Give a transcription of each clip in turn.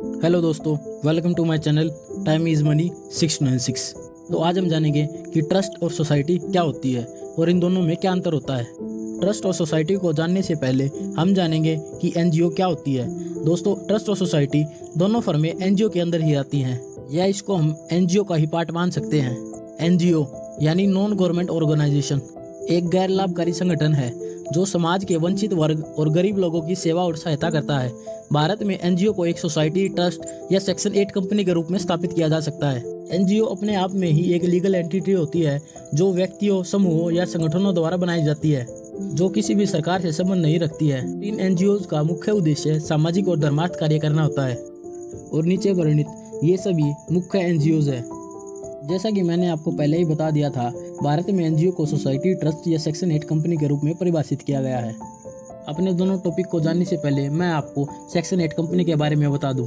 Hello दोस्तों, welcome to my channel time is money 696। तो आज हम जानेंगे कि ट्रस्ट और सोसाइटी क्या होती है और इन दोनों में क्या अंतर होता है। ट्रस्ट और सोसाइटी को जानने से पहले हम जानेंगे कि एनजीओ क्या होती है। दोस्तों, ट्रस्ट और सोसाइटी दोनों फर्में एनजीओ के अंदर ही आती हैं, या इसको हम एनजीओ का ही पार्ट मान सकते हैं। एनजीओ यानी नॉन गवर्नमेंट ऑर्गेनाइजेशन एक गैर लाभकारी संगठन है जो समाज के वंचित वर्ग और गरीब लोगों की सेवा और सहायता करता है। भारत में एनजीओ को एक सोसाइटी, ट्रस्ट या सेक्शन 8 कंपनी के रूप में स्थापित किया जा सकता है। एनजीओ अपने आप में ही एक लीगल एंटिटी होती है जो व्यक्तियों, समूहों या संगठनों द्वारा बनाई जाती है, जो किसी भी सरकार से संबंध नहीं रखती है। इन एनजीओ का मुख्य उद्देश्य सामाजिक और धर्मार्थ कार्य करना होता है और नीचे वर्णित ये सभी मुख्य एनजीओ है। जैसा कि मैंने आपको पहले ही बता दिया था, भारत में एनजीओ को सोसाइटी, ट्रस्ट या सेक्शन 8 कंपनी के रूप में परिभाषित किया गया है। अपने दोनों टॉपिक को जानने से पहले मैं आपको सेक्शन 8 कंपनी के बारे में बता दूं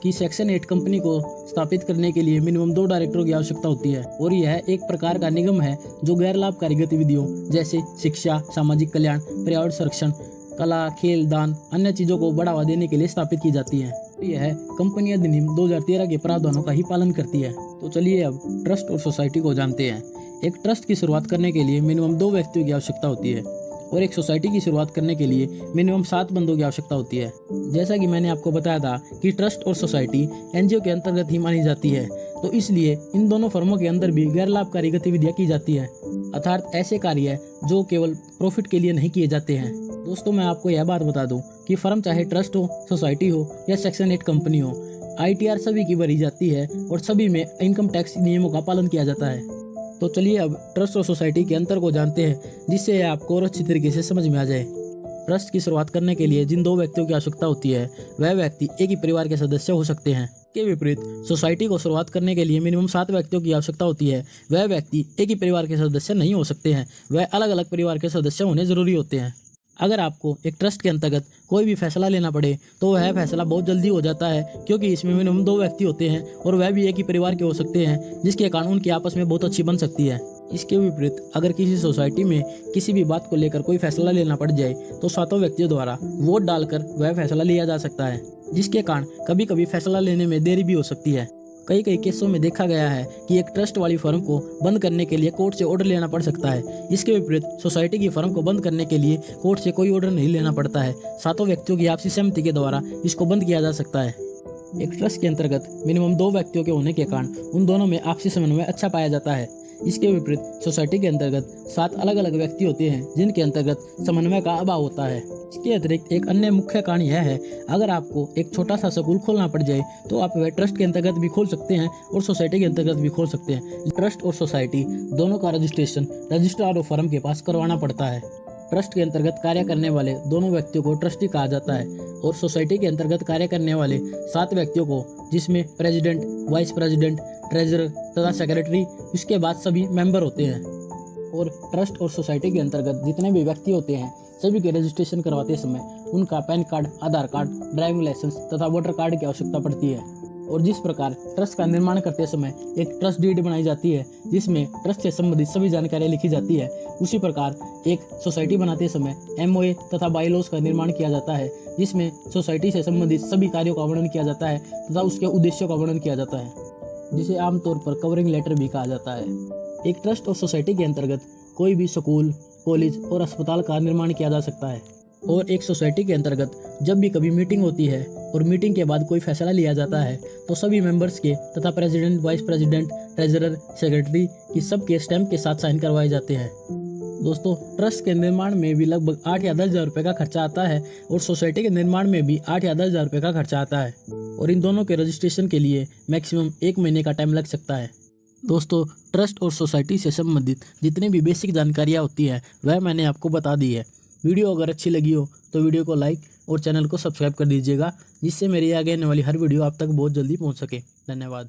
कि सेक्शन 8 कंपनी को स्थापित करने के लिए मिनिमम 2 डायरेक्टरों की आवश्यकता होती है और यह एक प्रकार का निगम है जो गैर लाभकारी गतिविधियों जैसे शिक्षा, सामाजिक कल्याण, पर्यावरण संरक्षण, कला, खेल, दान, अन्य चीज़ों को बढ़ावा देने के लिए स्थापित की जाती है। यह कंपनी अधिनियम 2013 के प्रावधानों का ही पालन करती है। तो चलिए अब ट्रस्ट और सोसाइटी को जानते हैं। एक ट्रस्ट की शुरुआत करने के लिए मिनिमम 2 व्यक्तियों की आवश्यकता होती है और एक सोसाइटी की शुरुआत करने के लिए मिनिमम 7 बंदों की आवश्यकता होती है। जैसा कि मैंने आपको बताया था कि ट्रस्ट और सोसाइटी एनजीओ के अंतर्गत ही मानी जाती है, तो इसलिए इन दोनों फर्मों के अंदर भी गैर लाभकारी गतिविधियां की जाती है, अर्थात ऐसे कार्य जो केवल प्रॉफिट के लिए नहीं किए जाते हैं। दोस्तों, मैं आपको यह बात बता दूं कि फर्म चाहे ट्रस्ट हो, सोसाइटी हो या सेक्शन 8 कंपनी हो, आईटीआर सभी की भरी जाती है और सभी में इनकम टैक्स नियमों का पालन किया जाता है। तो चलिए अब ट्रस्ट और सोसाइटी के अंतर को जानते हैं, जिससे आपको और अच्छी तरीके से समझ में आ जाए। ट्रस्ट की शुरुआत करने के लिए जिन 2 व्यक्तियों की आवश्यकता होती है वह व्यक्ति एक ही परिवार के सदस्य हो सकते हैं। के विपरीत सोसाइटी को शुरुआत करने के लिए मिनिमम 7 व्यक्तियों की आवश्यकता होती है। वह व्यक्ति एक ही परिवार के सदस्य नहीं हो सकते हैं, वह अलग अलग परिवार के सदस्य होने जरूरी होते हैं। अगर आपको एक ट्रस्ट के अंतर्गत कोई भी फैसला लेना पड़े तो वह फैसला बहुत जल्दी हो जाता है, क्योंकि इसमें मिनिमम 2 व्यक्ति होते हैं और वह भी एक ही परिवार के हो सकते हैं, जिसके कारण उनकी आपस में बहुत अच्छी बन सकती है। इसके विपरीत अगर किसी सोसाइटी में किसी भी बात को लेकर कोई फैसला लेना पड़ जाए तो 7 व्यक्तियों द्वारा वोट डालकर वह फैसला लिया जा सकता है, जिसके कारण कभी कभी फैसला लेने में देरी भी हो सकती है। कई केसों में देखा गया है कि एक ट्रस्ट वाली फर्म को बंद करने के लिए कोर्ट से ऑर्डर लेना पड़ सकता है। इसके विपरीत सोसाइटी की फर्म को बंद करने के लिए कोर्ट से कोई ऑर्डर नहीं लेना पड़ता है, 7 व्यक्तियों की आपसी सहमति के द्वारा इसको बंद किया जा सकता है। एक ट्रस्ट के अंतर्गत मिनिमम 2 व्यक्तियों के होने के कारण उन दोनों में आपसी समन्वय अच्छा पाया जाता है। इसके विपरीत सोसाइटी के अंतर्गत 7 अलग अलग व्यक्ति होते हैं जिनके अंतर्गत समन्वय का अभाव होता है। इसके अतिरिक्त एक अन्य मुख्य कारण यह है, अगर आपको एक छोटा सा स्कूल खोलना पड़ जाए तो आप वह ट्रस्ट के अंतर्गत भी खोल सकते हैं और सोसाइटी के अंतर्गत भी खोल सकते हैं। ट्रस्ट और सोसाइटी दोनों का रजिस्ट्रेशन रजिस्ट्रार ऑफ फर्म के पास करवाना पड़ता है। ट्रस्ट के अंतर्गत कार्य करने वाले दोनों व्यक्तियों को ट्रस्टी कहा जाता है और सोसाइटी के अंतर्गत कार्य करने वाले 7 व्यक्तियों को, जिसमें प्रेसिडेंट, वाइस प्रेसिडेंट, ट्रेजरर तथा सेक्रेटरी, इसके बाद सभी मेंबर होते हैं। और ट्रस्ट और सोसाइटी के अंतर्गत जितने भी व्यक्ति होते हैं सभी के रजिस्ट्रेशन करवाते समय उनका पैन कार्ड, आधार कार्ड, ड्राइविंग लाइसेंस तथा वोटर कार्ड की आवश्यकता पड़ती है। और जिस प्रकार ट्रस्ट का निर्माण करते समय एक ट्रस्ट डीड बनाई जाती है जिसमें ट्रस्ट से संबंधित सभी जानकारियां लिखी जाती है, उसी प्रकार एक सोसाइटी बनाते समय एमओए तथा बाईलॉज का निर्माण किया जाता है, जिसमें सोसाइटी से संबंधित सभी कार्यों का वर्णन किया जाता है तथा उसके उद्देश्यों का वर्णन किया जाता है, जिसे आमतौर पर कवरिंग लेटर भी कहा जाता है। एक ट्रस्ट और सोसाइटी के अंतर्गत कोई भी स्कूल, कॉलेज और अस्पताल का निर्माण किया जा सकता है। और एक सोसाइटी के अंतर्गत जब भी कभी मीटिंग होती है और मीटिंग के बाद कोई फैसला लिया जाता है तो सभी मेंबर्स के तथा president, vice president, treasurer, secretary की सबके स्टैम्प के साथ साइन करवाए जाते हैं। दोस्तों, ट्रस्ट के निर्माण में भी लगभग 8 या 10 हज़ार रुपये का खर्चा आता है और सोसाइटी के निर्माण में भी 8 या 10 हज़ार रुपये का खर्चा आता है और इन दोनों के रजिस्ट्रेशन के लिए मैक्सिमम 1 महीने का टाइम लग सकता है। दोस्तों, ट्रस्ट और सोसाइटी से संबंधित जितनी भी बेसिक जानकारियाँ होती है वह मैंने आपको बता दी है। वीडियो अगर अच्छी लगी हो तो वीडियो को लाइक और चैनल को सब्सक्राइब कर दीजिएगा, जिससे मेरी आगे आने वाली हर वीडियो आप तक बहुत जल्दी पहुंच सके। धन्यवाद।